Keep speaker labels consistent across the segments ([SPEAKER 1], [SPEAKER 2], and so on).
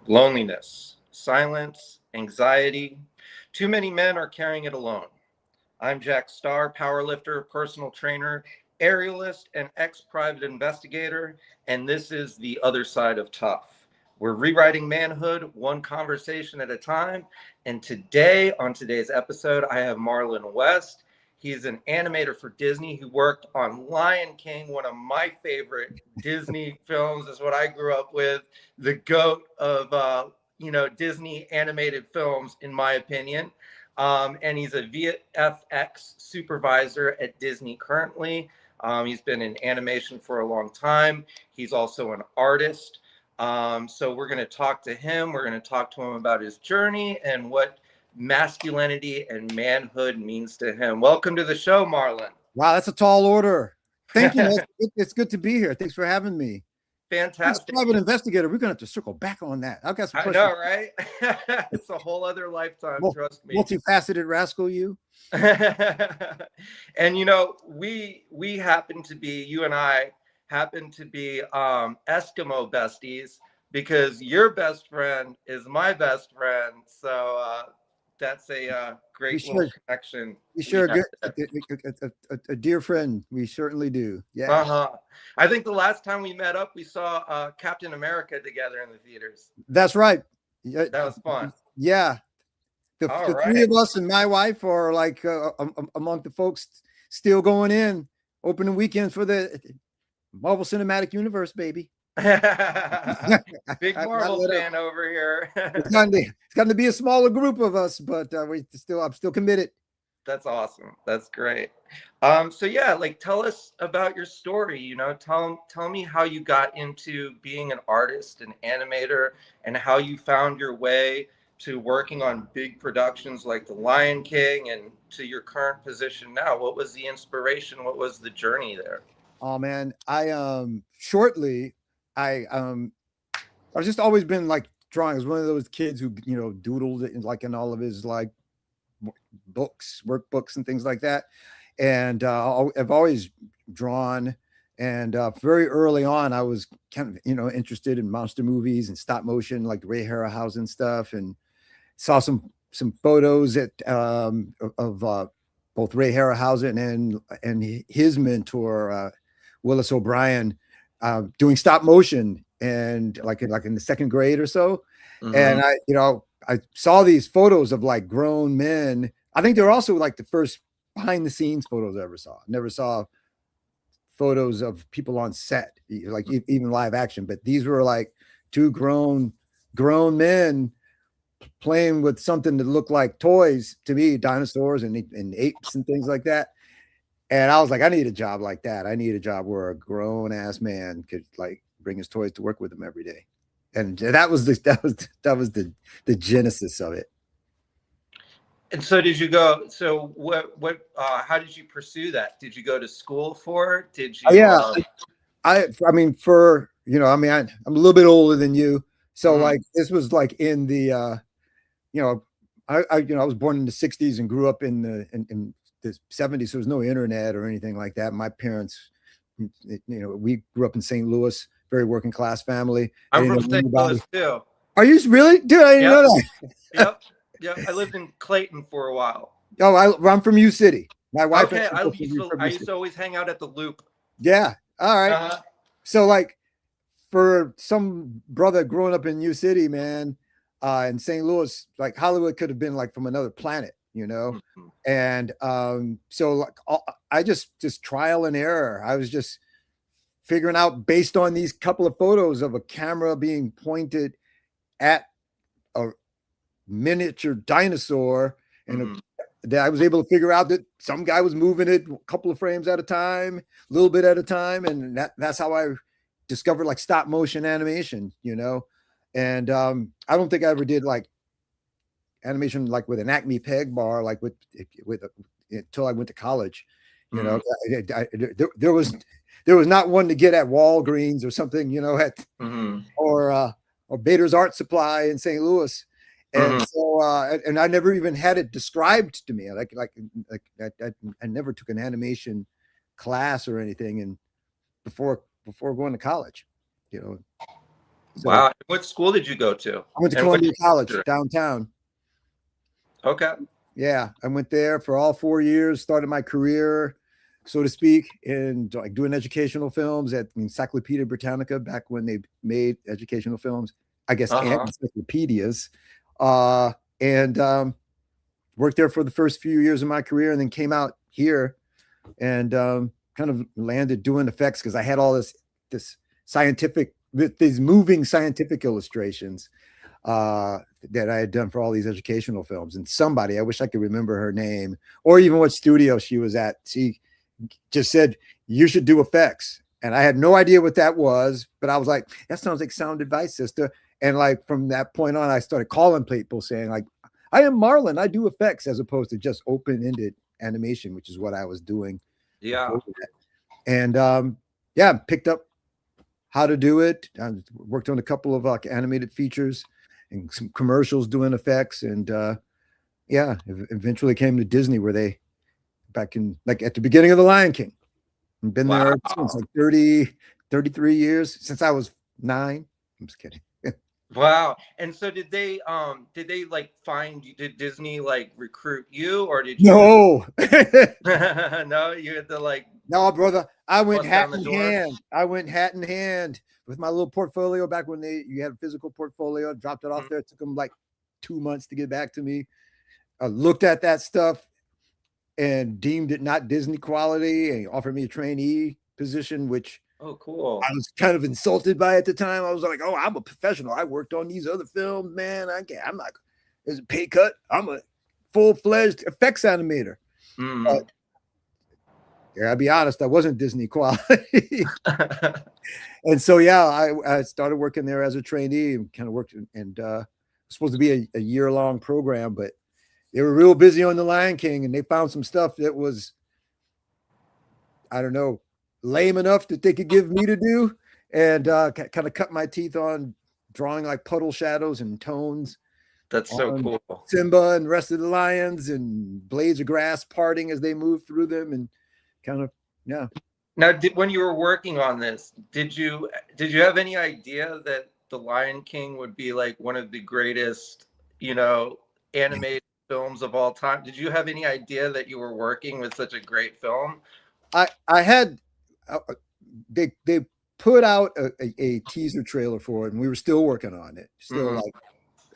[SPEAKER 1] loneliness, silence, anxiety. Too many men are carrying it alone. I'm Jack Starr, powerlifter, personal trainer, aerialist, and ex private investigator, and this is The Other Side of Tough. We're rewriting manhood one conversation at a time. And today, on today's episode, I have Marlon West. He's an animator for Disney who worked on Lion King, one of my favorite Disney films, is what I grew up with, the goat of Disney animated films, in my opinion. And he's a VFX supervisor at Disney currently. He's been in animation for a long time. He's also an artist. So we're going to talk to him. We're going to talk to him about his journey and what masculinity and manhood means to him. Welcome to the show, Marlon.
[SPEAKER 2] Wow, that's a tall order. Thank you. It's good to be here. Thanks for having me.
[SPEAKER 1] Fantastic.
[SPEAKER 2] Private investigator, we're going to have to circle back on that. I've got some questions.
[SPEAKER 1] I know, right? It's a whole other lifetime, trust me.
[SPEAKER 2] Multifaceted rascal, you.
[SPEAKER 1] And we happen to be, you and I happen to be Eskimo besties because your best friend is my best friend. So that's a great little connection.
[SPEAKER 2] You sure a dear friend. We certainly do. Yeah.
[SPEAKER 1] I think the last time we met up, we saw Captain America together in the theaters.
[SPEAKER 2] That's right.
[SPEAKER 1] That was fun.
[SPEAKER 2] Yeah. The three of us and my wife are like among the folks still going in opening weekend for the Marvel Cinematic Universe, baby.
[SPEAKER 1] Big Marvel fan over here.
[SPEAKER 2] It's going to be a smaller group of us, but I'm still committed.
[SPEAKER 1] That's awesome. That's great. So yeah, tell us about your story. Tell me how you got into being an artist, an animator, and how you found your way to working on big productions like The Lion King and to your current position now. What was the inspiration? What was the journey there?
[SPEAKER 2] Oh man, I I've just always been like drawing. I was one of those kids who doodled it in all of his like books, workbooks, and things like that. And I've always drawn. And very early on, I was kind of interested in monster movies and stop motion, like Ray Harryhausen stuff, and saw some photos of both Ray Harryhausen and his mentor Willis O'Brien doing stop motion, and like in the second grade or so. Mm-hmm. And I saw these photos of like grown men. I think they're also like the first behind the scenes photos I ever saw. Never saw photos of people on set, like even live action, but these were like two grown men playing with something that looked like toys to me, dinosaurs and apes and things like that. And I was like, I need a job like that. I need a job where a grown ass man could like bring his toys to work with him every day. And that was the genesis of it.
[SPEAKER 1] And so did you go, so how did you pursue that? Did you go to school for it? Did you?
[SPEAKER 2] Yeah. I mean, I'm a little bit older than you. So like, this was like in the, I was born in the 60s and grew up in the 70s. So there was no internet or anything like that. My parents, we grew up in St. Louis, very working class family.
[SPEAKER 1] I'm from St. Louis too.
[SPEAKER 2] Are you really? Dude, I didn't know that.
[SPEAKER 1] Yep. Yeah, I lived in Clayton for a while.
[SPEAKER 2] Oh, I'm from U City. My wife.
[SPEAKER 1] Okay, I used to always hang out at the Loop.
[SPEAKER 2] Yeah. All right. So like, for some brother growing up in U City, man, in St. Louis, like Hollywood could have been like from another planet, Mm-hmm. And so like I just trial and error. I was just figuring out based on these couple of photos of a camera being pointed at a miniature dinosaur, and that I was able to figure out that some guy was moving it a couple of frames at a time, a little bit at a time, and that's how I discovered like stop motion animation, and I don't think I ever did like animation like with an Acme peg bar, like with until I went to college. There was not one to get at Walgreens or something, at or Bader's Art Supply in St. Louis. And so, and I never even had it described to me. Like I never took an animation class or anything, and before going to college, So
[SPEAKER 1] Wow. What school did you go to?
[SPEAKER 2] I went to
[SPEAKER 1] And what
[SPEAKER 2] Columbia College
[SPEAKER 1] major?
[SPEAKER 2] downtown.
[SPEAKER 1] Okay.
[SPEAKER 2] Yeah, I went there for all 4 years, started my career, so to speak, in like doing educational films at Encyclopedia Britannica back when they made educational films, I guess, and
[SPEAKER 1] Uh-huh.
[SPEAKER 2] encyclopedias. And worked there for the first few years of my career and then came out here and kind of landed doing effects because I had all this scientific, these moving scientific illustrations that I had done for all these educational films. And somebody, I wish I could remember her name or even what studio she was at. She just said, you should do effects. And I had no idea what that was, but I was like, that sounds like sound advice, sister. And like from that point on, I started calling people saying, like, I am Marlon. I do effects as opposed to just open-ended animation, which is what I was doing
[SPEAKER 1] Yeah.
[SPEAKER 2] before that. And yeah, picked up how to do it. I worked on a couple of like animated features and some commercials doing effects. And yeah, eventually came to Disney where they back in like at the beginning of The Lion King. I've been there since
[SPEAKER 1] Wow.
[SPEAKER 2] like 30, 33 years since I was 9. I'm just kidding.
[SPEAKER 1] Wow. And so did they like find you, did Disney like recruit you or did you
[SPEAKER 2] No.
[SPEAKER 1] no, you had to like
[SPEAKER 2] No, brother. I went
[SPEAKER 1] bust
[SPEAKER 2] hat
[SPEAKER 1] down the
[SPEAKER 2] in
[SPEAKER 1] door?
[SPEAKER 2] hand. I went hat in hand with my little portfolio back when you had a physical portfolio, dropped it off
[SPEAKER 1] Mhm.
[SPEAKER 2] there. It took them like 2 months to get back to me. I looked at that stuff and deemed it not Disney quality and offered me a trainee position, which
[SPEAKER 1] Oh,
[SPEAKER 2] I
[SPEAKER 1] cool.
[SPEAKER 2] was kind of insulted by at the time. I was like, oh, I'm a professional. I worked on these other films, man. I'm not, there's a pay cut. I'm a full-fledged effects animator. But
[SPEAKER 1] Mm.
[SPEAKER 2] yeah, I'll be honest, I wasn't Disney quality. And so, yeah, I started working there as a trainee and kind of worked and supposed to be a year-long program, but they were real busy on The Lion King and they found some stuff that was, I don't know, lame enough that they could give me to do and kind of cut my teeth on drawing like puddle shadows and tones
[SPEAKER 1] That's so
[SPEAKER 2] on
[SPEAKER 1] cool.
[SPEAKER 2] Simba and the rest of the lions and blades of grass parting as they move through them and kind of, yeah.
[SPEAKER 1] Now, when you were working on this, did you have any idea that The Lion King would be like one of the greatest, you know, animated films of all time? Did you have any idea that you were working with such a great film?
[SPEAKER 2] I had they put out a teaser trailer for it and we were still working on it. Still
[SPEAKER 1] Mm-hmm.
[SPEAKER 2] like,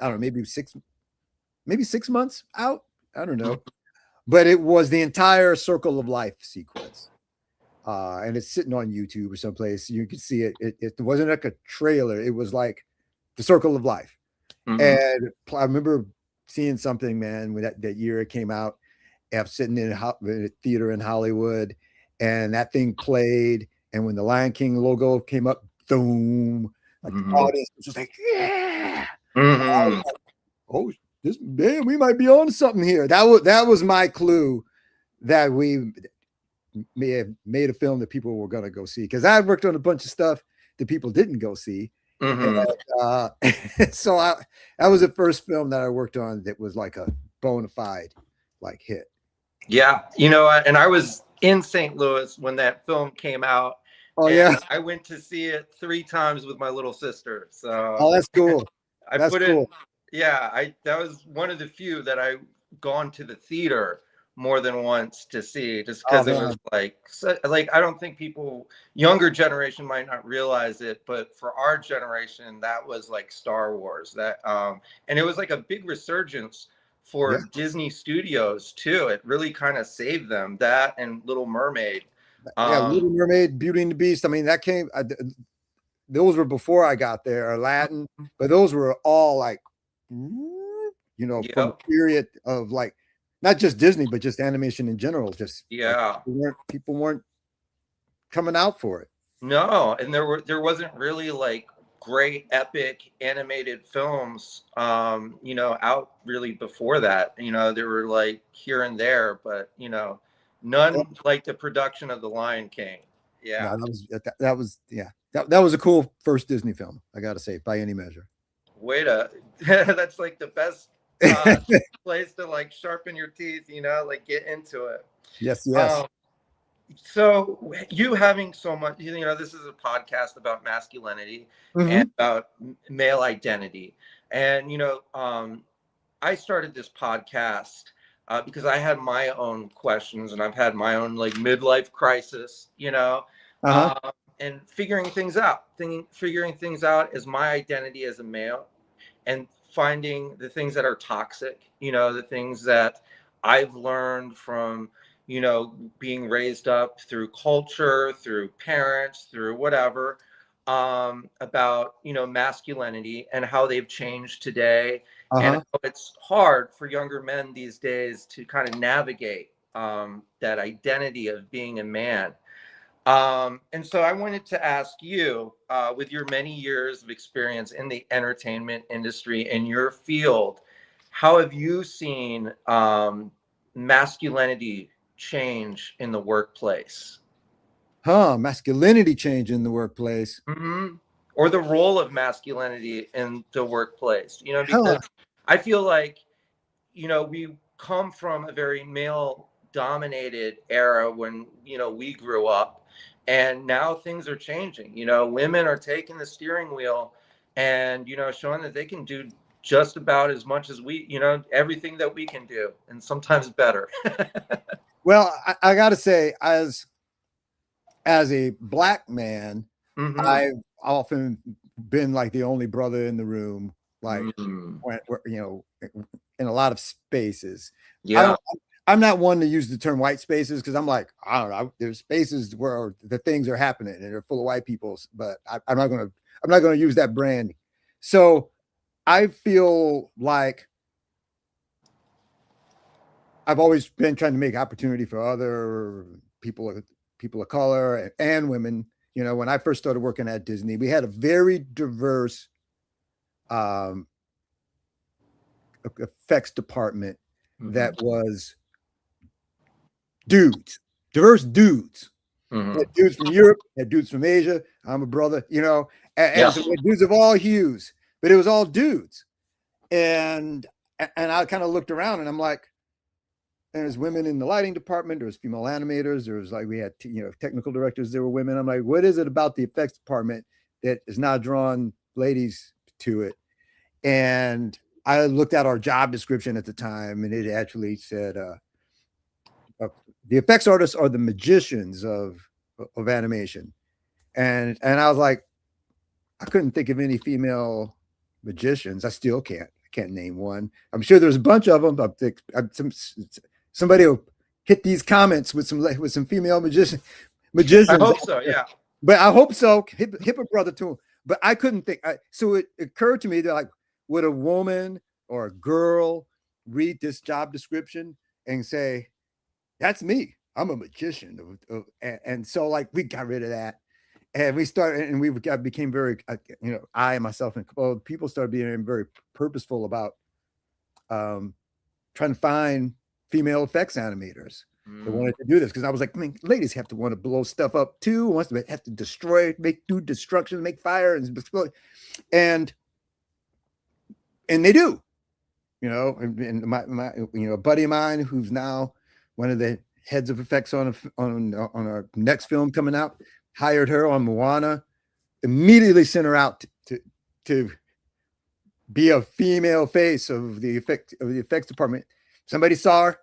[SPEAKER 2] I don't know, maybe 6 months out. I don't know. But it was the entire Circle of Life sequence. And it's sitting on YouTube or someplace. You could see it. It wasn't like a trailer. It was like the Circle of Life.
[SPEAKER 1] Mm-hmm.
[SPEAKER 2] And I remember seeing something, man, when that year it came out. I was sitting in a theater in Hollywood, and that thing played. And when the Lion King logo came up, boom, like the
[SPEAKER 1] Mm-hmm.
[SPEAKER 2] audience was just like, yeah.
[SPEAKER 1] Mm-hmm.
[SPEAKER 2] Like, oh, this man, we might be on something here. That was my clue that we may have made a film that people were going to go see because I worked on a bunch of stuff that people didn't go see. And
[SPEAKER 1] Mm-hmm.
[SPEAKER 2] uh, so that was the first film that I worked on that was like a bona fide like hit.
[SPEAKER 1] Yeah, and I was in St. Louis when that film came out,
[SPEAKER 2] Oh yeah.
[SPEAKER 1] and I went to see it 3 times with my little sister. So
[SPEAKER 2] Oh, that's cool.
[SPEAKER 1] I
[SPEAKER 2] That's
[SPEAKER 1] put in,
[SPEAKER 2] cool.
[SPEAKER 1] yeah, I that was one of the few that I gone to the theater more than once to see, just
[SPEAKER 2] Oh
[SPEAKER 1] because it was
[SPEAKER 2] man.
[SPEAKER 1] like, like I don't think people younger generation might not realize it, but for our generation, that was like Star Wars. And it was like a big resurgence
[SPEAKER 2] Yeah.
[SPEAKER 1] for Disney Studios too. It really kind of saved them. That and Little Mermaid.
[SPEAKER 2] Yeah.
[SPEAKER 1] Um,
[SPEAKER 2] Little Mermaid, Beauty and the Beast. I mean, that came. Those were before I got there. Aladdin, but those were all like, from
[SPEAKER 1] yep,
[SPEAKER 2] a period of like, not just Disney, but just animation in general. Just like
[SPEAKER 1] yeah.
[SPEAKER 2] people weren't coming out for it.
[SPEAKER 1] No, and there wasn't really like great epic animated films out really before that. There were like here and there, but none like the production of The Lion King.
[SPEAKER 2] No,
[SPEAKER 1] Yeah.
[SPEAKER 2] that was yeah. That was a cool first Disney film, I gotta say, by any measure.
[SPEAKER 1] Way to that's like the best place to like sharpen your teeth, like get into it.
[SPEAKER 2] Yes, yes.
[SPEAKER 1] Um So you having so much, this is a podcast about masculinity and
[SPEAKER 2] Mm-hmm.
[SPEAKER 1] about male identity. And, I started this podcast because I had my own questions and I've had my own like midlife crisis,
[SPEAKER 2] Uh-huh.
[SPEAKER 1] um, and figuring things out as my identity as a male, and finding the things that are toxic, the things that I've learned from, being raised up through culture, through parents, through whatever, about, masculinity and how they've changed today, and
[SPEAKER 2] Uh-huh.
[SPEAKER 1] how it's hard for younger men these days to kind of navigate that identity of being a man. And so I wanted to ask you, with your many years of experience in the entertainment industry in your field, how have you seen masculinity change in the workplace?
[SPEAKER 2] Masculinity change in the workplace.
[SPEAKER 1] Hmm. Or the role of masculinity in the workplace?
[SPEAKER 2] Huh.
[SPEAKER 1] Because I feel like, we come from a very male dominated era when, we grew up, and now things are changing. Women are taking the steering wheel and, showing that they can do just about as much as we, everything that we can do, and sometimes better.
[SPEAKER 2] Well, I gotta say, as a black man,
[SPEAKER 1] Hmm.
[SPEAKER 2] I've often been like the only brother in the room, like
[SPEAKER 1] Hmm.
[SPEAKER 2] in a lot of spaces. I
[SPEAKER 1] Yeah.
[SPEAKER 2] don't. I'm not one to use the term white spaces because I'm like, I don't know. There's spaces where the things are happening and they're full of white people, but I'm not gonna. I'm not gonna use that brand. So I feel like I've always been trying to make opportunity for other people of color and women. When I first started working at Disney, we had a very diverse um, effects department
[SPEAKER 1] Hmm.
[SPEAKER 2] that was dudes, diverse dudes.
[SPEAKER 1] Hmm.
[SPEAKER 2] Had dudes from Europe, had dudes from Asia. I'm a brother,
[SPEAKER 1] Yeah.
[SPEAKER 2] and so we had dudes of all hues, but it was all dudes. And I kind of looked around and I'm like, there's women in the lighting department, there's female animators, there was like we had technical directors, there were women. I'm like, what is it about the effects department that is not drawing ladies to it? And I looked at our job description at the time, and it actually said the effects artists are the magicians of animation. And I was like, I couldn't think of any female magicians. I still can't. I can't name one. I'm sure there's a bunch of them. Somebody will hit these comments with some female
[SPEAKER 1] I
[SPEAKER 2] magicians,
[SPEAKER 1] hope so. Yeah.
[SPEAKER 2] but I hope so. Hip a brother to him. But I couldn't think. So it occurred to me that like, would a woman or a girl read this job description and say, "That's me. I'm a magician," and so like we got rid of that, and we started, and became very, I myself and a couple of people started being very purposeful about um, trying to find female effects animators that
[SPEAKER 1] Mm.
[SPEAKER 2] wanted to do this because I was like, I mean, ladies have to want to blow stuff up too, wants to have to destroy, do destruction, make fire, and and they do, and my a buddy of mine who's now one of the heads of effects on our next film coming out, hired her on Moana, immediately sent her out to be a female face of the effects department. Somebody saw her,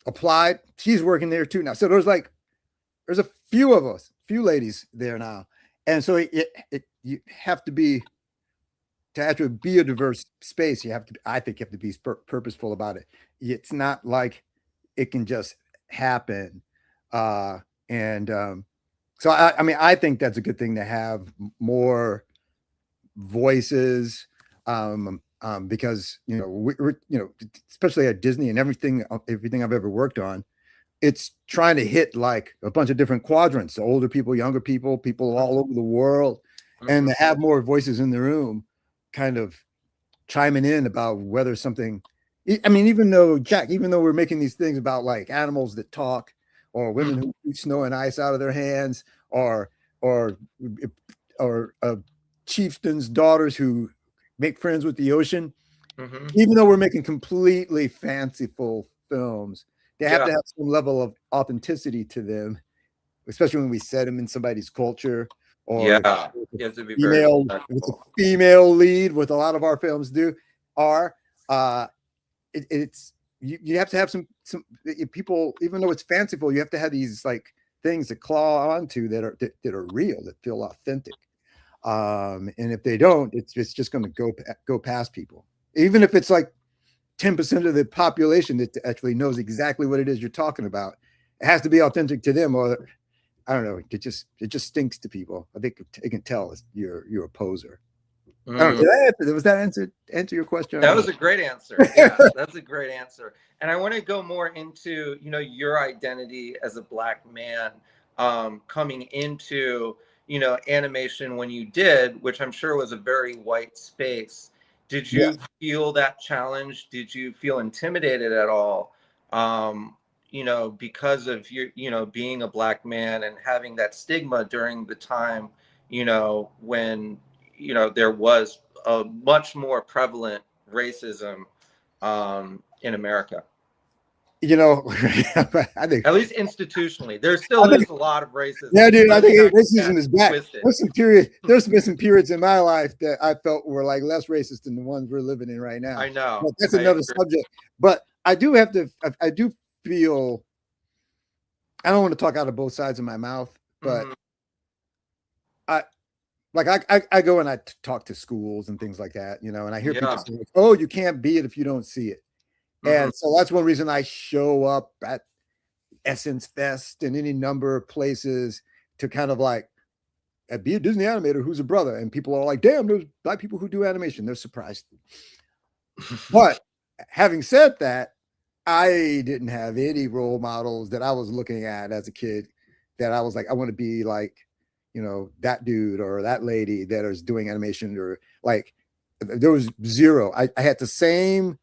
[SPEAKER 2] applied. She's working there too now. So there's a few of us, few ladies there now, and so you have to be to actually be a diverse space. You have to. I think you have to be purposeful about it. It's not like it can just happen. And So I mean, I think that's a good thing to have more voices, because we're especially at Disney and everything I've ever worked on, it's trying to hit like a bunch of different quadrants: so older people, younger people, people all over the world, and
[SPEAKER 1] Mhm.
[SPEAKER 2] to have more voices in the room, kind of chiming in about whether something. I mean, even though we're making these things about like animals that talk, or women who shoot snow and ice out of their hands, or or chieftains' daughters who make friends with the ocean,
[SPEAKER 1] Mhm.
[SPEAKER 2] even though we're making completely fanciful films, They have to have some level of authenticity to them, especially when we set them in somebody's culture, or
[SPEAKER 1] you have to be very
[SPEAKER 2] female, if it's a female lead, what a lot of our films are. It's you have to have some people, even though it's fanciful, you have to have these like things to claw onto that are real, that feel authentic. And if they don't, it's just going to go past people, even if it's like 10% of the population that actually knows exactly what it is you're talking about. It has to be authentic to them, or I don't know. It just stinks to people. I think it can tell you're a poser. I don't know, was that answer your question?
[SPEAKER 1] That was a great answer. Yeah, that's a great answer. And I want to go more into, your identity as a Black man, coming into, animation when you did, which I'm sure was a very white space. Did you feel that challenge? Did you feel intimidated at all? Because of your, being a Black man and having that stigma during the time, when, there was a much more prevalent racism in America.
[SPEAKER 2] I think
[SPEAKER 1] at least institutionally, there still is a lot of racism.
[SPEAKER 2] Yeah, dude, I think racism is back. There's been some periods in my life that I felt were like less racist than the ones we're living in right now.
[SPEAKER 1] I know.
[SPEAKER 2] But that's another subject. But I do feel, I don't want to talk out of both sides of my mouth, but I go and I talk to schools and things like that, and I hear people say, "Oh, you can't be it if you don't see it." And so that's one reason I show up at Essence Fest and any number of places to kind of like be a Disney animator who's a brother. And people are like, damn, there's Black people who do animation. They're surprised. But having said that, I didn't have any role models that I was looking at as a kid that I was like, I want to be like, that dude or that lady that is doing animation, or like, there was zero. I had the same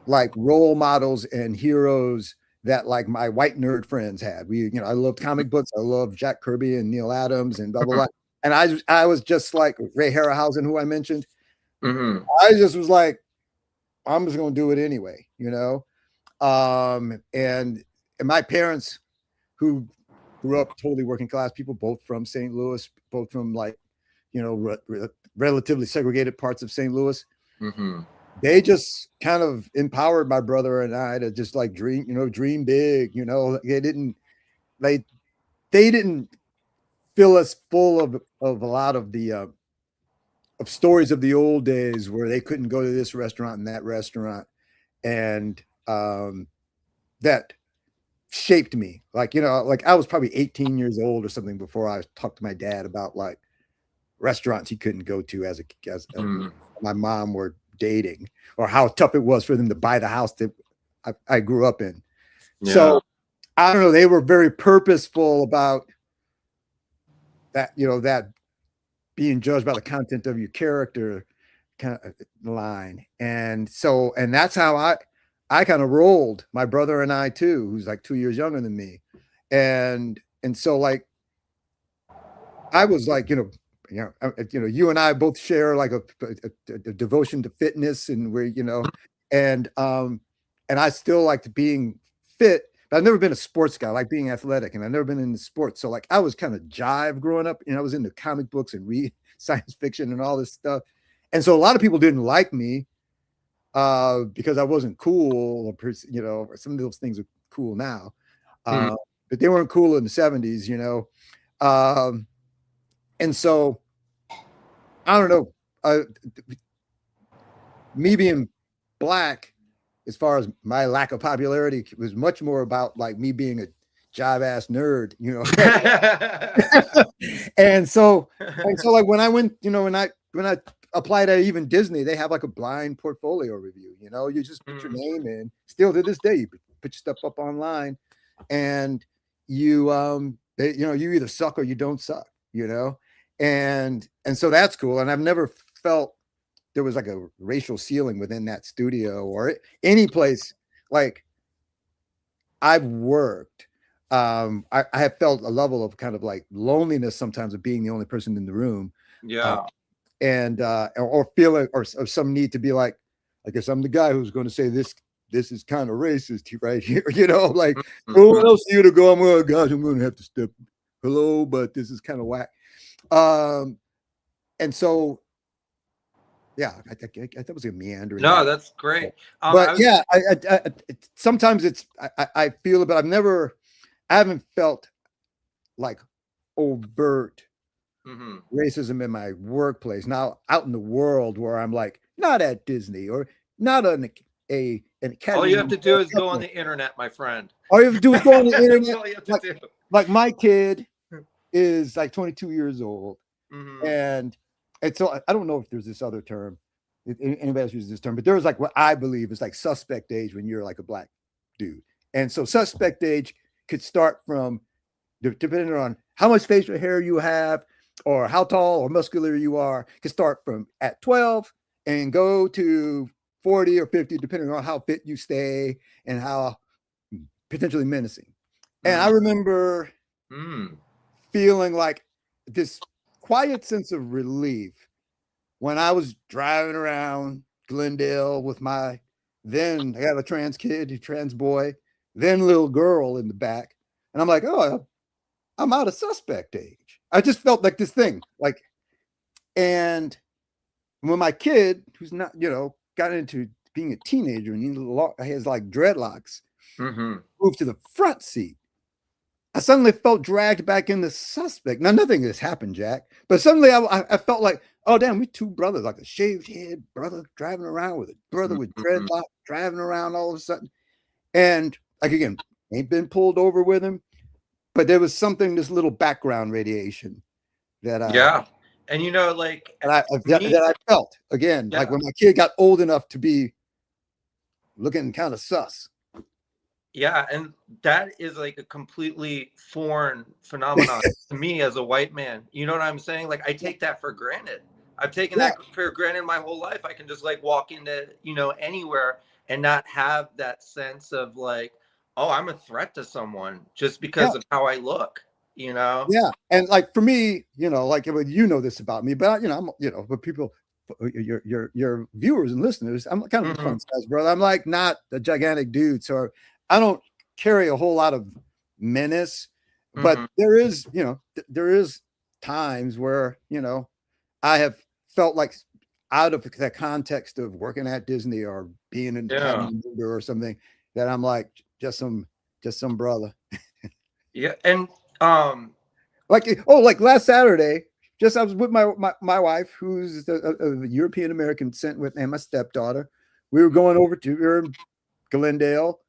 [SPEAKER 2] like role models and heroes that like my white nerd friends had. I loved comic books. I loved Jack Kirby and Neil Adams and blah, blah, blah. And I was just like Ray Harryhausen, who I mentioned. I just was like, I'm just going to do it anyway, and my parents, who grew up totally working class people, both from St. Louis, both from like, relatively segregated parts of St. Louis. They just kind of empowered my brother and I to just like dream big. They didn't fill us full of a lot of the of stories of the old days where they couldn't go to this restaurant and that restaurant, and that shaped me. Like I was probably 18 years old or something before I talked to my dad about like restaurants he couldn't go to as my mom were dating, or how tough it was for them to buy the house that I grew up in. So I don't know, they were very purposeful about that, that being judged by the content of your character kind of line. And that's how I kind of rolled, my brother and I too, who's like 2 years younger than me. And so like I was like, you and I both share like a devotion to fitness, and we're, and I still liked being fit, but I've never been a sports guy. I like being athletic, and I've never been into sports. So like I was kind of jive growing up, I was into comic books and read science fiction and all this stuff. And so a lot of people didn't like me because I wasn't cool, or some of those things are cool now. But they weren't cool in the 70s, and so I don't know, me being Black, as far as my lack of popularity, was much more about like me being a jive ass nerd, and so like when I went, when I applied at even Disney, they have like a blind portfolio review, you just put your name in. Still to this day, you put your stuff up online, and you you either suck or you don't suck, and so that's cool. And I've never felt there was like a racial ceiling within that studio or any place. Like I've worked, I have felt a level of kind of like loneliness sometimes of being the only person in the room. And or feeling or some need to be like, I guess I'm the guy who's going to say this this is kind of racist right here, you know, like no one
[SPEAKER 1] Mhm.
[SPEAKER 2] else here to go. I'm oh gosh, I'm gonna have to step hello, but this is kind of whack. And so yeah, I thought it was a meandering
[SPEAKER 1] No,
[SPEAKER 2] out.
[SPEAKER 1] that's great.
[SPEAKER 2] But
[SPEAKER 1] I was
[SPEAKER 2] yeah, sometimes it's I feel it, but I haven't felt like overt
[SPEAKER 1] mhm.
[SPEAKER 2] racism in my workplace. Now out in the world where I'm like not at Disney or not an
[SPEAKER 1] All
[SPEAKER 2] Academy
[SPEAKER 1] you have
[SPEAKER 2] Award
[SPEAKER 1] to do is go on
[SPEAKER 2] recipient.
[SPEAKER 1] the internet, my friend.
[SPEAKER 2] All you have to do is go on the
[SPEAKER 1] That's
[SPEAKER 2] internet.
[SPEAKER 1] all you have to
[SPEAKER 2] Like
[SPEAKER 1] do.
[SPEAKER 2] like my kid is like 22 years old,
[SPEAKER 1] Mhm.
[SPEAKER 2] and so I don't know if there's this other term. If anybody else uses this term, but there's like what I believe is like suspect age when you're like a black dude, and so suspect age could start from depending on how much facial hair you have or how tall or muscular you are, could start from at 12 and go to 40 or 50, depending on how fit you stay and how potentially menacing. And I
[SPEAKER 1] Mhm.
[SPEAKER 2] remember
[SPEAKER 1] Mm.
[SPEAKER 2] feeling like this quiet sense of relief when I was driving around Glendale with my then I have a trans kid, a trans boy, then little girl in the back. And I'm like, oh, I'm out of suspect age. I just felt like this thing, like, and when my kid, who's not, you know, got into being a teenager and he has like dreadlocks,
[SPEAKER 1] Mhm.
[SPEAKER 2] moved to the front seat, I suddenly felt dragged back in the suspect. Now, nothing has happened, Jack, but suddenly I felt like, oh, damn, we two brothers, like a shaved head brother driving around with a brother with
[SPEAKER 1] Mhm.
[SPEAKER 2] dreadlocks driving around all of a sudden. And like, again, ain't been pulled over with him, but there was something, this little background radiation that
[SPEAKER 1] Yeah. And you know, like me,
[SPEAKER 2] that I felt again, like
[SPEAKER 1] yeah.
[SPEAKER 2] when my kid got old enough to be looking kind of sus.
[SPEAKER 1] Yeah, and that is like a completely foreign phenomenon to me as a white man. You know what I'm saying? Like I take that for granted. I've taken
[SPEAKER 2] Yeah,
[SPEAKER 1] that for granted my whole life. I can just like walk into, anywhere and not have that sense of like, oh, I'm a threat to someone just
[SPEAKER 2] yeah,
[SPEAKER 1] because of how I look, you know?
[SPEAKER 2] yeah. And like for me, you know, like you know this about me, but you know, I'm but people, your viewers and listeners, I'm kind of a
[SPEAKER 1] Hmm.
[SPEAKER 2] fun size brother. I'm like not a gigantic dude, so I don't carry a whole lot of menace. But
[SPEAKER 1] Hmm.
[SPEAKER 2] there is, there is times where I have felt like out of the context of working at Disney or being an
[SPEAKER 1] Yeah.
[SPEAKER 2] Academy member or something that I'm like just some brother.
[SPEAKER 1] Yeah. And um,
[SPEAKER 2] Like like last Saturday, just I was with my wife, who's a European American descent with, and my stepdaughter. We were going over to we were in Glendale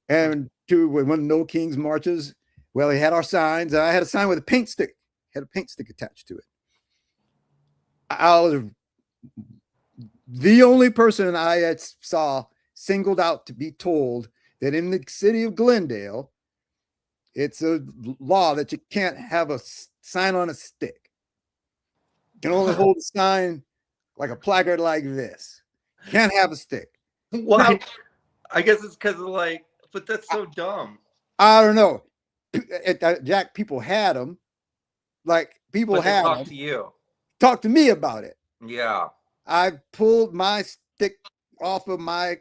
[SPEAKER 2] and to one of No Kings marches. Well, he had our signs, and I had a sign with a paint stick, had a paint stick attached to it. I was the only person I had saw singled out to be told that in the city of Glendale, it's a law that you can't have a sign on a stick. You can only hold a sign like a placard like this. Can't have a stick.
[SPEAKER 1] wow, I guess it's because of like, but that's so dumb.
[SPEAKER 2] I don't know. Jack, people had them. Like people
[SPEAKER 1] But they
[SPEAKER 2] had
[SPEAKER 1] talk
[SPEAKER 2] them.
[SPEAKER 1] to you.
[SPEAKER 2] Talk to me about it.
[SPEAKER 1] Yeah.
[SPEAKER 2] I pulled my stick off of my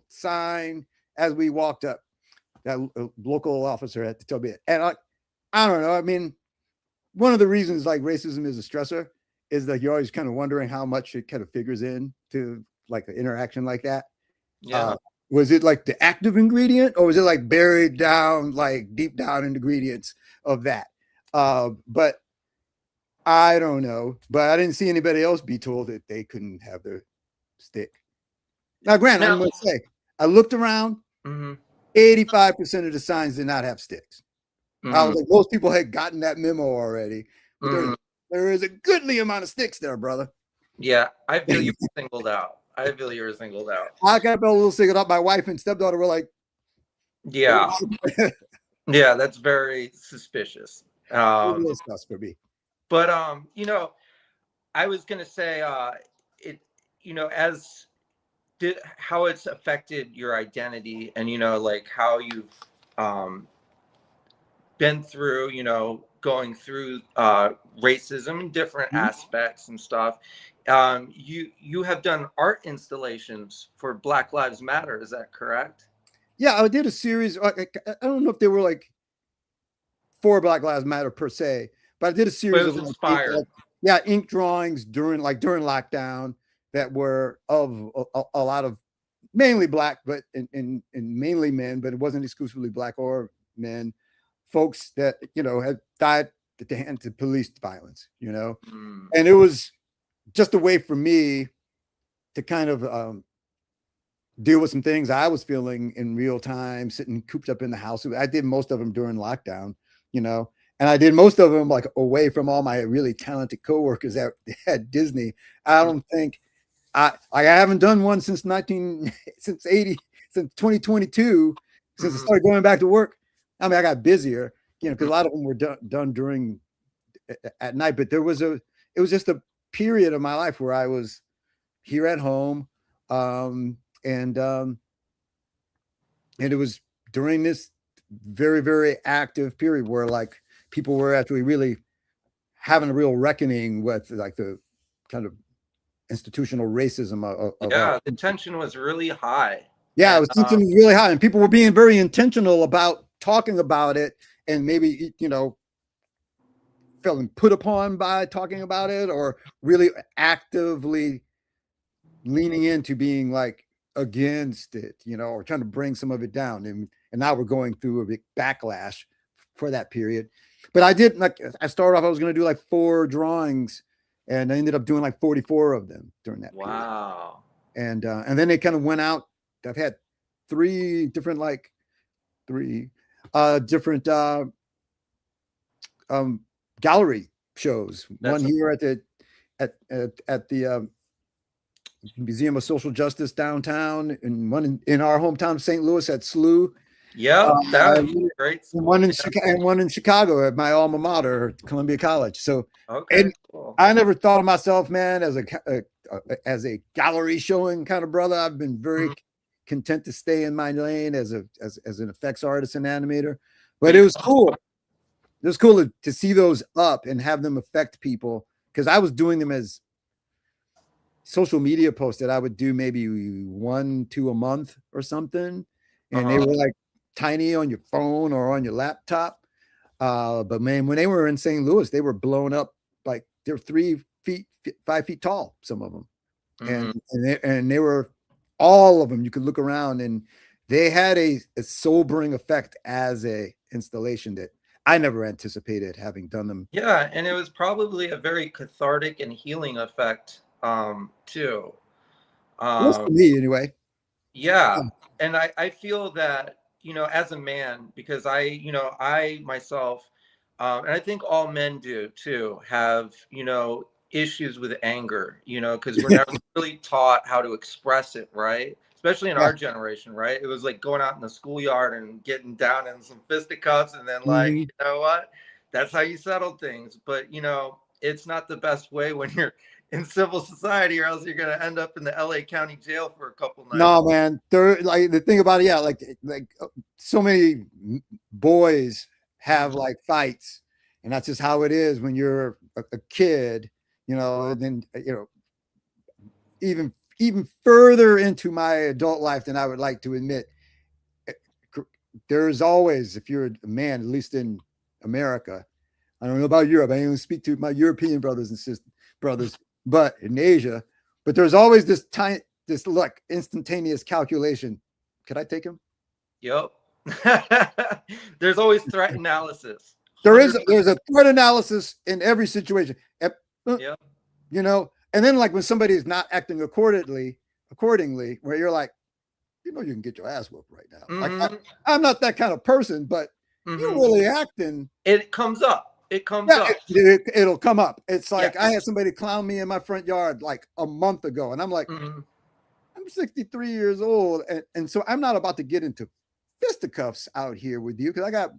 [SPEAKER 2] sign as we walked up. That local officer had to tell me it. And I don't know. I mean, one of the reasons like racism is a stressor is that you're always kind of wondering how much it kind of figures in to like an interaction like that.
[SPEAKER 1] Yeah.
[SPEAKER 2] Uh, was it like the active ingredient or was it like buried down, like deep down in the ingredients of that? But I don't know. But I didn't see anybody else be told that they couldn't have their stick. Now, granted, I'm
[SPEAKER 1] Now,
[SPEAKER 2] going to say, I looked around,
[SPEAKER 1] mhm,
[SPEAKER 2] 85% of the signs did not have sticks. I
[SPEAKER 1] mhm,
[SPEAKER 2] was like, most people had gotten that memo already, but
[SPEAKER 1] mhm.
[SPEAKER 2] there is a goodly amount of sticks there, brother.
[SPEAKER 1] Yeah, I feel you were singled out. I feel you were singled out.
[SPEAKER 2] I got a little singled up. My wife and stepdaughter were like,
[SPEAKER 1] Yeah, yeah, that's very suspicious.
[SPEAKER 2] it is sus for me.
[SPEAKER 1] But I was gonna say, it, as did how it's affected your identity, and like how you've um been through, going through racism in different aspects and stuff. You have done art installations for Black Lives Matter. Is that correct?
[SPEAKER 2] Yeah, I did a series. I don't know if they were like for Black Lives Matter per se, but I did a
[SPEAKER 1] But
[SPEAKER 2] series
[SPEAKER 1] it
[SPEAKER 2] of
[SPEAKER 1] was inspired.
[SPEAKER 2] ink drawings during lockdown that were of a lot of mainly Black, but and mainly men, but it wasn't exclusively Black or men, folks that had died at the hands of police violence. And it was just a way for me to kind of deal with some things I was feeling in real time, sitting cooped up in the house. I did most of them during lockdown, and I did most of them like away from all my really talented coworkers at Disney. I don't think I haven't done one since 2022, since I started going back to work. I mean, I got busier, because a lot of them were done during at night, but it was just a period of my life where I was here at home. And it was during this very, very active period where like people were actually really having a real reckoning with like the kind of institutional racism of
[SPEAKER 1] The tension was really high.
[SPEAKER 2] Yeah, it was tension was really high, and people were being very intentional about talking about it, and maybe feeling put upon by talking about it, or really actively leaning into being like against it, or trying to bring some of it down. And now we're going through a big backlash for that period. But I started off, I was going to do like 4 drawings, and I ended up doing like 44 of them during that period.
[SPEAKER 1] Wow.
[SPEAKER 2] And then they kind of went out. I've had 3 different gallery shows. One here at the Museum of Social Justice downtown, and one in our hometown, St. Louis at SLU.
[SPEAKER 1] Yeah, that was great.
[SPEAKER 2] And one in Chicago at my alma mater, Columbia College. So,
[SPEAKER 1] cool.
[SPEAKER 2] I never thought of myself, man, as a gallery showing kind of brother. I've been very content to stay in my lane as an effects artist and animator. But it was cool. It was cool to see those up and have them affect people, because I was doing them as social media posts that I would do maybe 1-2 a month or something. And they were like tiny on your phone or on your laptop. But man, when they were in St. Louis, they were blown up. Like they're 3 feet, 5 feet tall, some of them. And they were, all of them, you could look around, and they had a sobering effect as a installation that I never anticipated having done them.
[SPEAKER 1] Yeah. And it was probably a very cathartic and healing effect too.
[SPEAKER 2] For me anyway.
[SPEAKER 1] Yeah. And I feel that, as a man, because I myself, and I think all men do too, have, issues with anger, because we're never really taught how to express it, right? Especially in our generation, right? It was like going out in the schoolyard and getting down in some fisticuffs, and then like, you know what? That's how you settle things. But, it's not the best way when you're in civil society, or else you're going to end up in the LA County jail for a couple nights.
[SPEAKER 2] No, man. Like the thing about it, yeah, like so many boys have like fights, and that's just how it is when you're a kid, and then, even further into my adult life than I would like to admit, there's always, if you're a man, at least in America, I don't know about Europe, I don't speak to my European brothers and brothers, but in Asia, but there's always this instantaneous calculation. Could I take him?
[SPEAKER 1] Yep. There's always threat analysis.
[SPEAKER 2] There's a threat analysis in every situation. Yep. And then like when somebody is not acting accordingly, where you're like, you can get your ass whooped right now. Like I'm not that kind of person, but you're really acting.
[SPEAKER 1] It comes up. It comes up.
[SPEAKER 2] It'll come up. It's like I had somebody clown me in my front yard like a month ago, and I'm like, I'm 63 years old, and so I'm not about to get into fisticuffs out here with you, because I got,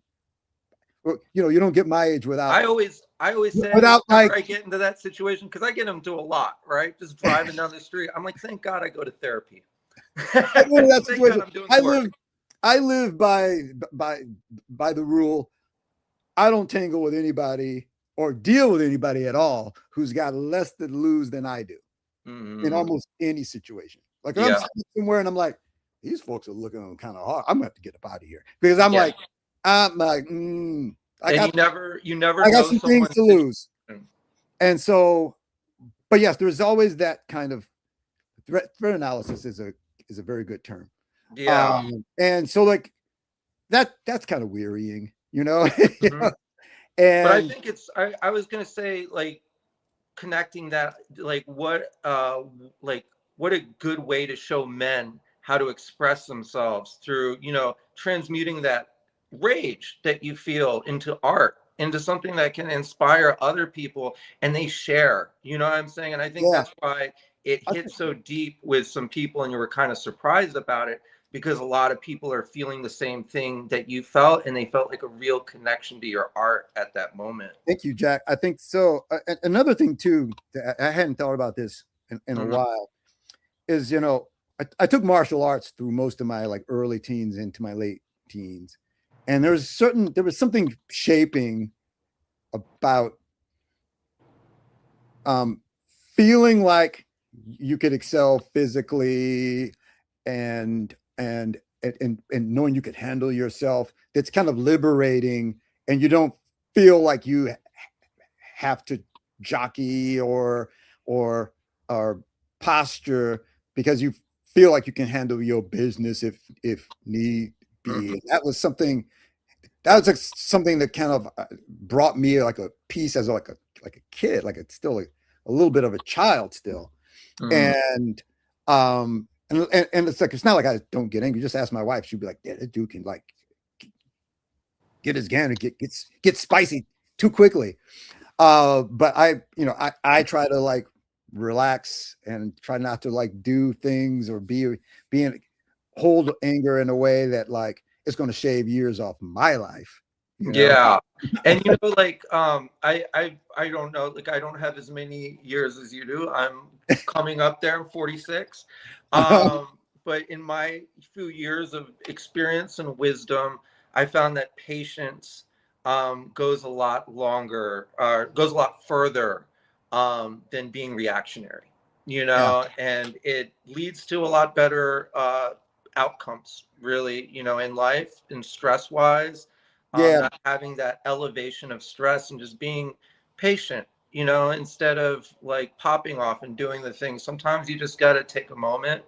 [SPEAKER 2] you don't get my age without.
[SPEAKER 1] I always say
[SPEAKER 2] without
[SPEAKER 1] I get into that situation, because I get them to a lot, right? Just driving down the street, I'm like, thank God I go to therapy.
[SPEAKER 2] I live by the rule. I don't tangle with anybody or deal with anybody at all who's got less to lose than I do in almost any situation. Like if I'm sitting somewhere and I'm like, these folks are looking kind of hard. I'm gonna have to get up out of here because I'm like, I
[SPEAKER 1] you never
[SPEAKER 2] got
[SPEAKER 1] know
[SPEAKER 2] some things to lose.
[SPEAKER 1] situation.
[SPEAKER 2] And so, but yes, there's always that kind of threat analysis is a very good term.
[SPEAKER 1] Yeah.
[SPEAKER 2] And so like that's kind of wearying, you know.
[SPEAKER 1] Mm-hmm.
[SPEAKER 2] And
[SPEAKER 1] but I think I was gonna say, like, connecting that, like what a good way to show men how to express themselves through, transmuting that rage that you feel into art, into something that can inspire other people, and they share, you know what I'm saying? And I think that's why it hit so deep with some people, and you were kind of surprised about it, because a lot of people are feeling the same thing that you felt, and they felt like a real connection to your art at that moment.
[SPEAKER 2] Thank you, Jack. I think so. Another thing too, I hadn't thought about this in a while, is I took martial arts through most of my like early teens into my late teens, and there was something shaping about feeling like you could excel physically and knowing you could handle yourself. That's kind of liberating, and you don't feel like you have to jockey or posture because you feel like you can handle your business if need be. That was something that kind of brought me like a piece as like a kid, like it's still a little bit of a child still. And it's like, it's not like I don't get angry. Just ask my wife, she'd be like, yeah, that dude can like get his gun and get spicy too quickly. But I try to like relax and try not to like do things or hold anger in a way that like it's going to shave years off my life.
[SPEAKER 1] Yeah. And like I don't know, like I don't have as many years as you do. I'm coming up there. I'm 46. But in my few years of experience and wisdom, I found that patience goes a lot longer, goes a lot further than being reactionary, and it leads to a lot better outcomes, really, in life and stress wise. Not having that elevation of stress and just being patient, instead of like popping off and doing the thing. Sometimes you just got to take a moment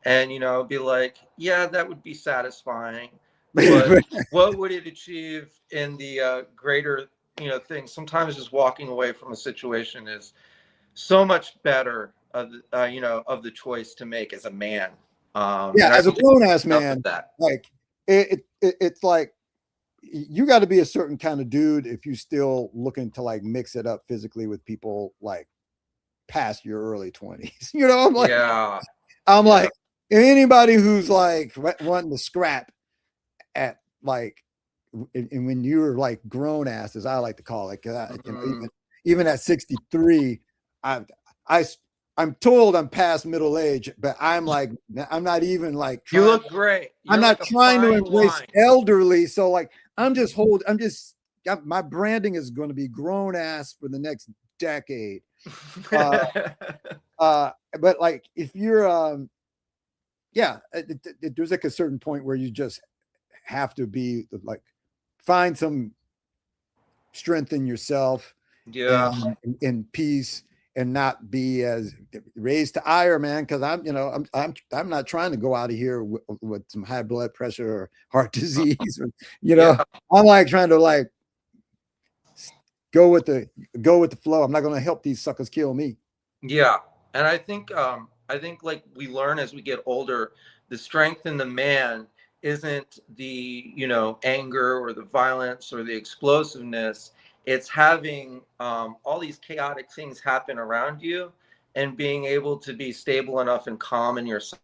[SPEAKER 1] and, be like, yeah, that would be satisfying, but what would it achieve in the greater, thing? Sometimes just walking away from a situation is so much better of of the choice to make as a man. And
[SPEAKER 2] As a grown-ass man,
[SPEAKER 1] that.
[SPEAKER 2] like it's like you got to be a certain kind of dude if you still looking to like mix it up physically with people like past your early 20s. I'm like anybody who's like wanting to scrap at like, and when you're like grown ass, as I like to call it, even at 63, I I'm told I'm past middle age, but I'm like, I'm not even like
[SPEAKER 1] you look great.
[SPEAKER 2] I'm not trying to embrace elderly. So like, my branding is going to be grown ass for the next decade. But like, if you're, there's like a certain point where you just have to be like, find some strength in yourself, in peace, and not be as raised to ire, man. Because I'm not trying to go out of here with some high blood pressure or heart disease, or, I'm like trying to like go with the flow. I'm not going to help these suckers kill me.
[SPEAKER 1] Yeah, and I think like we learn as we get older, the strength in the man isn't the anger or the violence or the explosiveness. It's having all these chaotic things happen around you and being able to be stable enough and calm in yourself.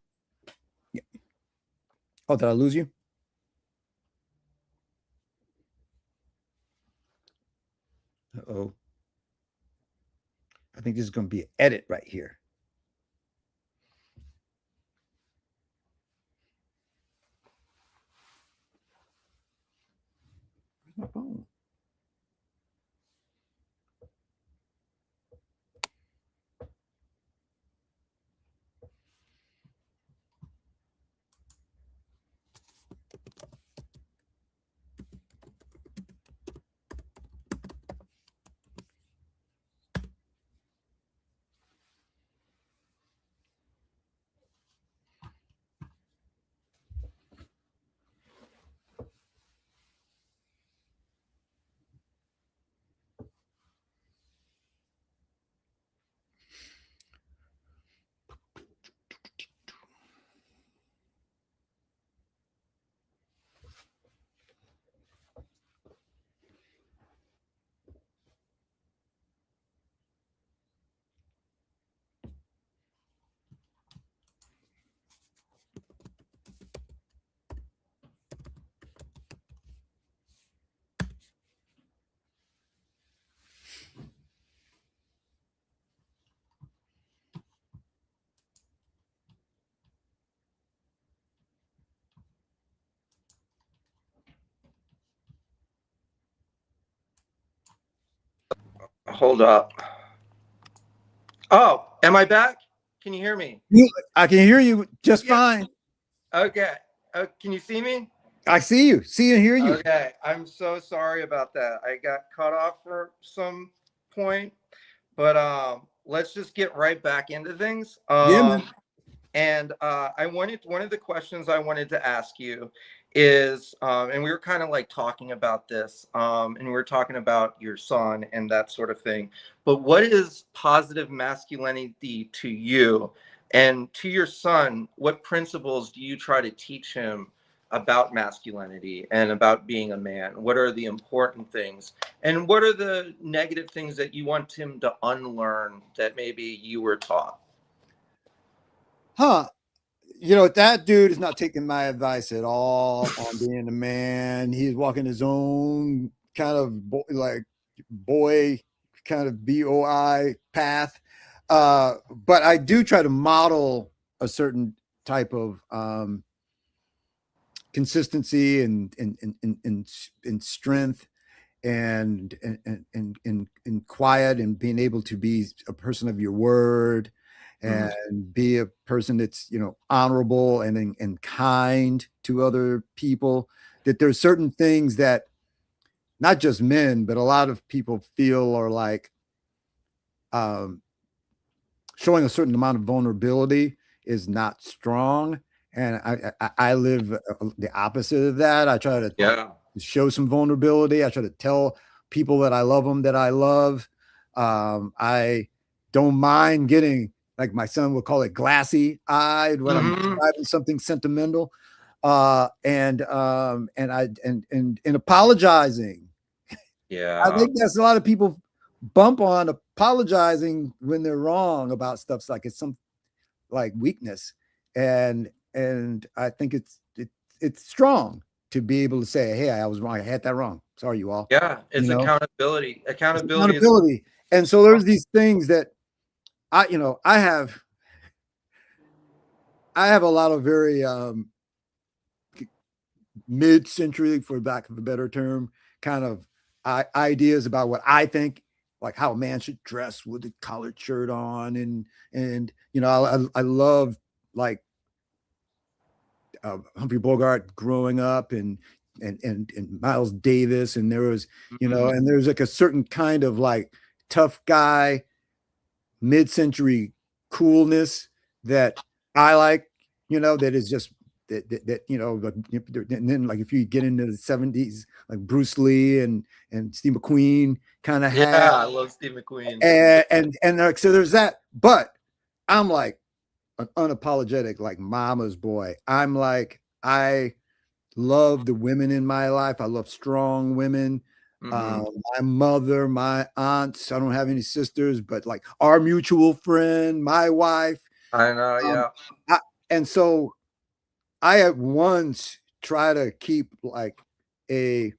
[SPEAKER 2] Oh, did I lose you? Uh-oh. I think this is going to be an edit right here. Where's my phone?
[SPEAKER 1] Hold up. Oh, am I back? Can you hear me?
[SPEAKER 2] I can hear you just fine.
[SPEAKER 1] Okay. Can you see me?
[SPEAKER 2] I see you. See and hear you.
[SPEAKER 1] Okay. I'm so sorry about that. I got cut off for some point, but let's just get right back into things.
[SPEAKER 2] Yeah, man.
[SPEAKER 1] And one of the questions I wanted to ask you is, and we were kind of like talking about this, and we were talking about your son and that sort of thing. But what is positive masculinity to you? And to your son, what principles do you try to teach him about masculinity and about being a man? What are the important things? And what are the negative things that you want him to unlearn that maybe you were taught?
[SPEAKER 2] Huh. That dude is not taking my advice at all on being a man. He's walking his own kind of boy kind of BOI path. But I do try to model a certain type of consistency and strength and quiet and being able to be a person of your word and be a person that's honorable and kind to other people. That there's certain things that not just men but a lot of people feel are like showing a certain amount of vulnerability is not strong, and I live the opposite of that. I try to show some vulnerability. I try to tell people that I love them, that I love. I don't mind getting, like my son would call it, glassy eyed when I'm describing something sentimental, and apologizing.
[SPEAKER 1] Yeah,
[SPEAKER 2] I think that's a lot of people bump on apologizing when they're wrong about stuff, like it's some like weakness, and I think it's strong to be able to say, hey, I was wrong, I had that wrong, sorry you all.
[SPEAKER 1] Yeah, it's accountability.
[SPEAKER 2] It's accountability. And so there's these things that I have a lot of very mid-century, for lack of a better term, kind of ideas about what I think, like how a man should dress with a collared shirt on, and I love like Humphrey Bogart growing up, and Miles Davis, and there was and there's like a certain kind of like tough guy mid-century coolness that I like, that is just and then like if you get into the 70s, like Bruce Lee and Steve McQueen kind of had.
[SPEAKER 1] Yeah, I love Steve McQueen.
[SPEAKER 2] And like, so there's that, but I'm like an unapologetic, like mama's boy. I'm like, I love the women in my life. I love strong women. My mother, my aunts. I don't have any sisters, but like our mutual friend, my wife.
[SPEAKER 1] I know,
[SPEAKER 2] yeah. And so I at once try to keep like a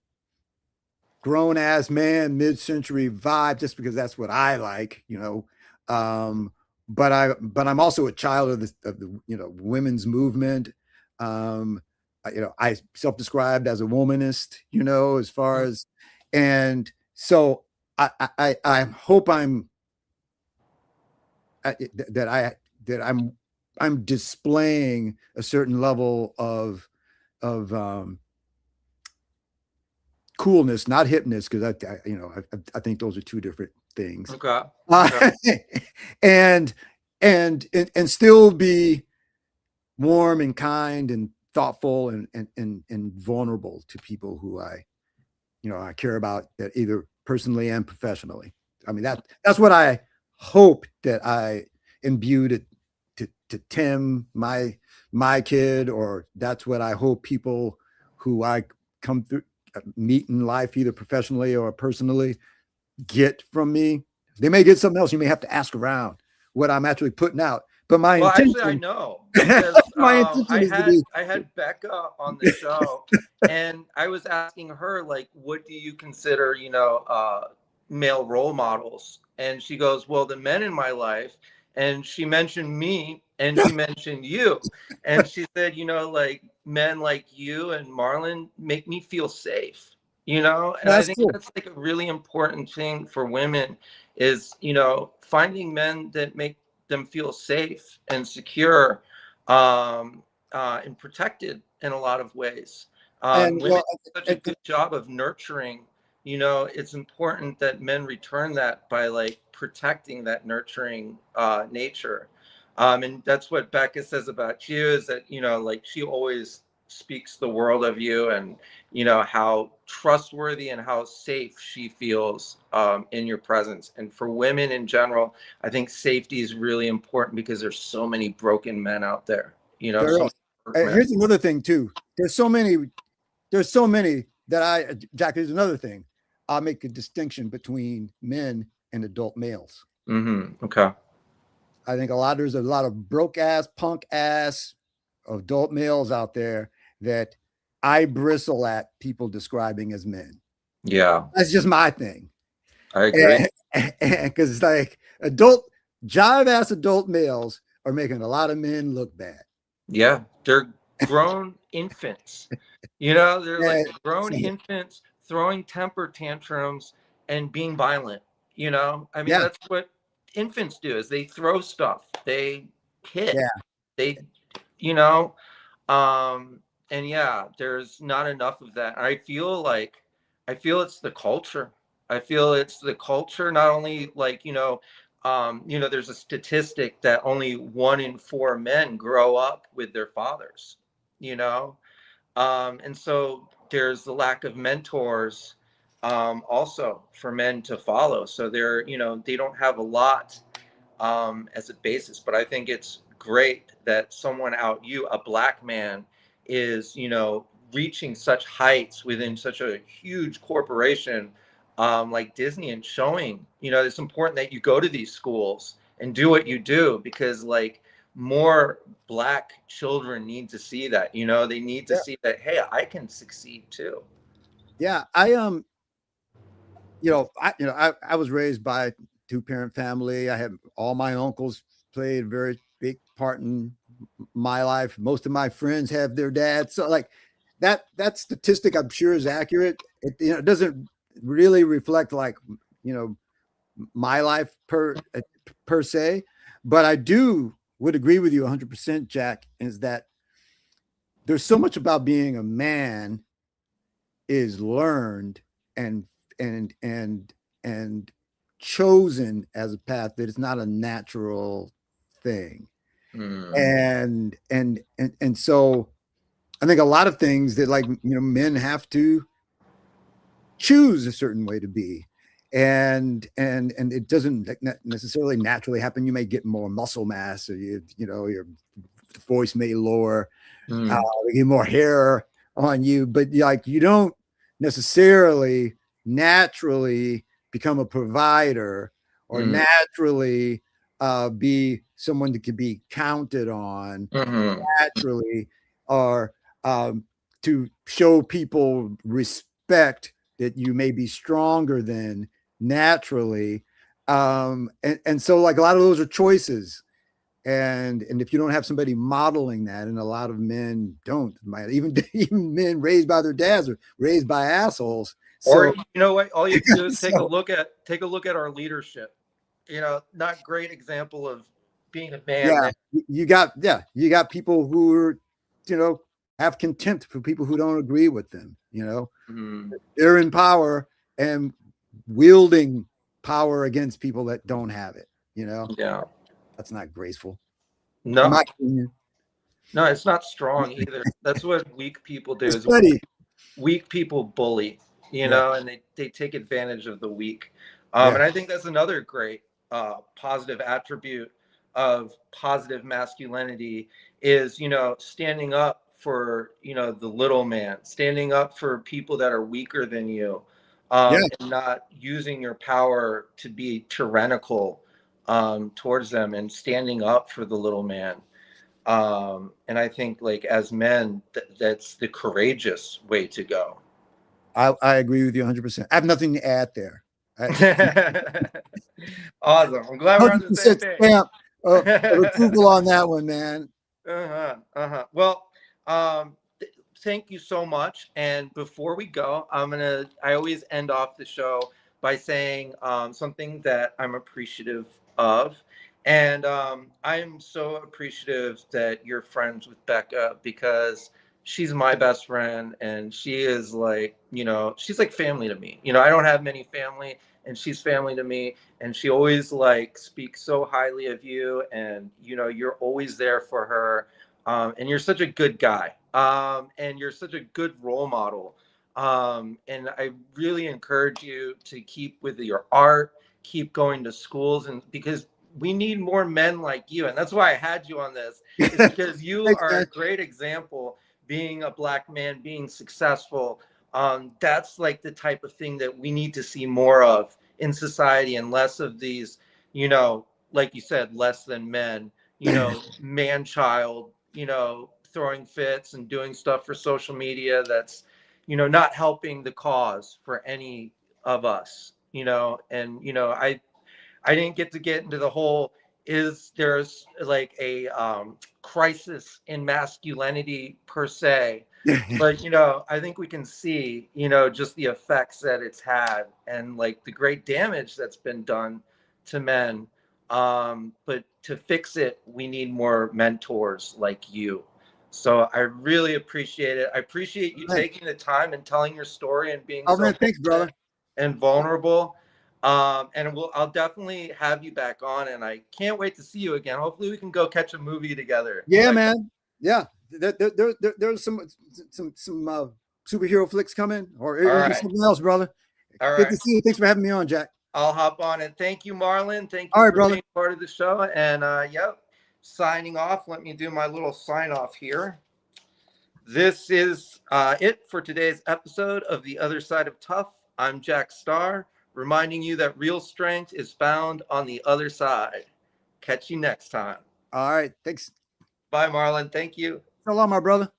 [SPEAKER 2] grown ass man mid-century vibe, just because that's what I like, but I'm also a child of the women's movement. I self-described as a womanist, as far as, and so I hope I'm displaying a certain level of coolness, not hipness, because I think those are two different things.
[SPEAKER 1] Okay.
[SPEAKER 2] And still be warm and kind and thoughtful and vulnerable to people who I care about, that either personally and professionally. I mean, that's what I hope that I imbued to Tim, my kid, or that's what I hope people who I come through meet in life, either professionally or personally, get from me. They may get something else. You may have to ask around what I'm actually putting out. But my intention,
[SPEAKER 1] actually, I know, because I had Becca on the show, and I was asking her, like, what do you consider, male role models? And she goes, well, the men in my life. And she mentioned me, and she mentioned you, and she said, like men like you and Marlon make me feel safe, and I think that's like a really important thing for women, is, finding men that make them feel safe and secure, and protected in a lot of ways.
[SPEAKER 2] And
[SPEAKER 1] Women
[SPEAKER 2] well,
[SPEAKER 1] do such a good job of nurturing. It's important that men return that by like protecting that nurturing nature. And that's what Becca says about you, is that, like she always speaks the world of you, and, how trustworthy and how safe she feels in your presence. And for women in general, I think safety is really important because there's so many broken men out there,
[SPEAKER 2] there
[SPEAKER 1] so
[SPEAKER 2] is.
[SPEAKER 1] many men.
[SPEAKER 2] Here's another thing too. There's so many that Jack, here's another thing. I'll make a distinction between men and adult males.
[SPEAKER 1] Okay.
[SPEAKER 2] I think there's a lot of broke ass, punk ass adult males out there that I bristle at people describing as men.
[SPEAKER 1] Yeah.
[SPEAKER 2] That's just my thing.
[SPEAKER 1] I agree.
[SPEAKER 2] Because it's like jive ass adult males are making a lot of men look bad.
[SPEAKER 1] Yeah. They're grown infants. They're like grown infants throwing temper tantrums and being violent. I mean, that's what infants do, is they throw stuff. They hit.
[SPEAKER 2] Yeah.
[SPEAKER 1] They, you know, and yeah, there's not enough of that. I feel it's the culture. I feel it's the culture, not only like, there's a statistic that only 1 in 4 men grow up with their fathers, and so there's the lack of mentors, also for men to follow. So they don't have a lot as a basis. But I think it's great that a black man, is, reaching such heights within such a huge corporation like Disney, and showing, it's important that you go to these schools and do what you do, because like more black children need to see that, they need to see that, hey, I can succeed too.
[SPEAKER 2] Yeah. I was raised by 2-parent family. I had all my uncles played a very big part in my life. Most of my friends have their dads. So like that statistic, I'm sure, is accurate. It doesn't really reflect like, my life per se, but I would agree with you 100%, Jack, is that there's so much about being a man is learned and and and and chosen as a path, that it's not a natural thing. And so I think a lot of things that, like, men have to choose a certain way to be, and it doesn't necessarily naturally happen. You may get more muscle mass, or your voice may lower, you get more hair on you, but like you don't necessarily naturally become a provider, or naturally be someone that could be counted on, naturally, or to show people respect that you may be stronger than naturally. And so like a lot of those are choices. And if you don't have somebody modeling that, and a lot of men don't, even men raised by their dads are raised by assholes.
[SPEAKER 1] Or you know what? All you have to do is take a look at our leadership. Not great example of being a man.
[SPEAKER 2] Yeah, you got people who are, have contempt for people who don't agree with them. They're in power and wielding power against people that don't have it.
[SPEAKER 1] Yeah,
[SPEAKER 2] that's not graceful.
[SPEAKER 1] No, no, it's not strong either. That's what weak people do. Is weak people bully, and they take advantage of the weak. And I think that's another great positive attribute of positive masculinity, is, standing up for, the little man, standing up for people that are weaker than you, and not using your power to be tyrannical towards them, and standing up for the little man. And I think, like, as men, that's the courageous way to go.
[SPEAKER 2] I agree with you 100%. I have nothing to add there.
[SPEAKER 1] Awesome. I'm glad we're on the same page.
[SPEAKER 2] Stamp of approval on that one, man.
[SPEAKER 1] Well, thank you so much. And before we go, I always end off the show by saying something that I'm appreciative of. And I'm so appreciative that you're friends with Becca, because she's my best friend, and she is like, she's like family to me. I don't have many family, and she's family to me. And she always like speaks so highly of you, and you're always there for her. And you're such a good guy, and you're such a good role model. And I really encourage you to keep with your art, keep going to schools, and because we need more men like you. And that's why I had you on this, is because you
[SPEAKER 2] Thanks,
[SPEAKER 1] are
[SPEAKER 2] man.
[SPEAKER 1] a great example, being a Black man, being successful. That's like the type of thing that we need to see more of in society, and less of these, like you said, less than men, man child, throwing fits and doing stuff for social media that's, not helping the cause for any of us, and, I didn't get into the whole, is there's like a crisis in masculinity per se, but I think we can see, just the effects that it's had, and like the great damage that's been done to men. But to fix it, we need more mentors like you. So I really appreciate it. I appreciate you taking the time and telling your story and being
[SPEAKER 2] Oh
[SPEAKER 1] so
[SPEAKER 2] man, thanks, brother.
[SPEAKER 1] and vulnerable. And I'll definitely have you back on, and I can't wait to see you again. Hopefully we can go catch a movie together.
[SPEAKER 2] Yeah, man. Yeah. There's some superhero flicks coming, or even something else, brother.
[SPEAKER 1] All
[SPEAKER 2] Good
[SPEAKER 1] right.
[SPEAKER 2] to see you. Thanks for having me on, Jack.
[SPEAKER 1] I'll hop on, and thank you, Marlon. Thank
[SPEAKER 2] All
[SPEAKER 1] you
[SPEAKER 2] right,
[SPEAKER 1] for
[SPEAKER 2] brother.
[SPEAKER 1] being part of the show. And yep, signing off. Let me do my little sign off here. This is it for today's episode of The Other Side of Tough. I'm Jack Starr, reminding you that real strength is found on the other side. Catch you next time.
[SPEAKER 2] All right. Thanks.
[SPEAKER 1] Bye, Marlon. Thank you.
[SPEAKER 2] So long, my brother.